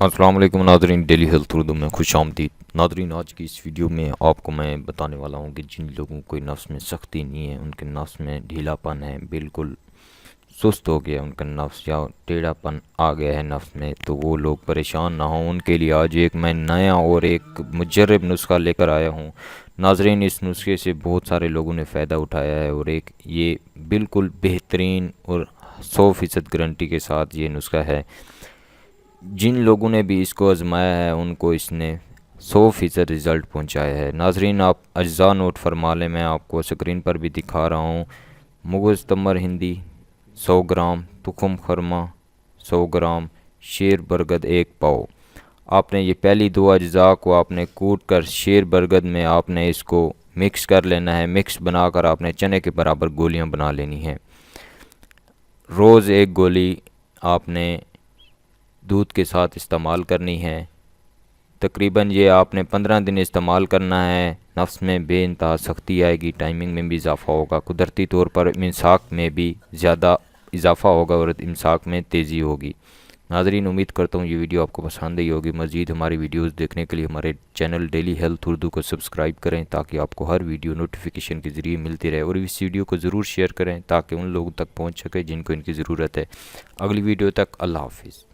السلام علیکم ناظرین، ڈیلی ہیلتھ اردو میں خوش آمدید ناظرین۔ آج کی اس ویڈیو میں آپ کو میں بتانے والا ہوں کہ جن لوگوں کو نفس میں سختی نہیں ہے، ان کے نفس میں ڈھیلا پن ہے، بالکل سست ہو گیا ان کا نفس یا ٹیڑھا پن آ گیا ہے نفس میں، تو وہ لوگ پریشان نہ ہوں۔ ان کے لیے آج ایک میں نیا اور ایک مجرب نسخہ لے کر آیا ہوں ناظرین۔ اس نسخے سے بہت سارے لوگوں نے فائدہ اٹھایا ہے اور یہ بالکل بہترین اور 100% گارنٹی کے ساتھ یہ نسخہ ہے۔ جن لوگوں نے بھی اس کو آزمایا ہے ان کو اس نے 100% رزلٹ پہنچایا ہے۔ ناظرین آپ اجزاء نوٹ فرما لیں، میں آپ کو سکرین پر بھی دکھا رہا ہوں۔ مغز تمر ہندی 100 گرام، تخم خرما 100 گرام، شیر برگد 1 پاؤ۔ آپ نے یہ پہلی دو اجزاء کو آپ نے کوٹ کر شیر برگد میں آپ نے اس کو مکس کر لینا ہے۔ مکس بنا کر آپ نے چنے کے برابر گولیاں بنا لینی ہیں۔ روز ایک گولی آپ نے دودھ کے ساتھ استعمال کرنی ہے۔ تقریباً یہ آپ نے 15 دن استعمال کرنا ہے۔ نفس میں بے انتہا سختی آئے گی، ٹائمنگ میں بھی اضافہ ہوگا، قدرتی طور پر امساک میں بھی زیادہ اضافہ ہوگا اور امساک میں تیزی ہوگی۔ ناظرین امید کرتا ہوں یہ ویڈیو آپ کو پسند آئی ہوگی۔ مزید ہماری ویڈیوز دیکھنے کے لیے ہمارے چینل ڈیلی ہیلتھ اردو کو سبسکرائب کریں تاکہ آپ کو ہر ویڈیو نوٹیفیکیشن کے ذریعے ملتی رہے، اور اس ویڈیو کو ضرور شیئر کریں تاکہ ان لوگوں تک پہنچ سکے جن کو ان کی ضرورت ہے۔ اگلی ویڈیو تک اللہ حافظ۔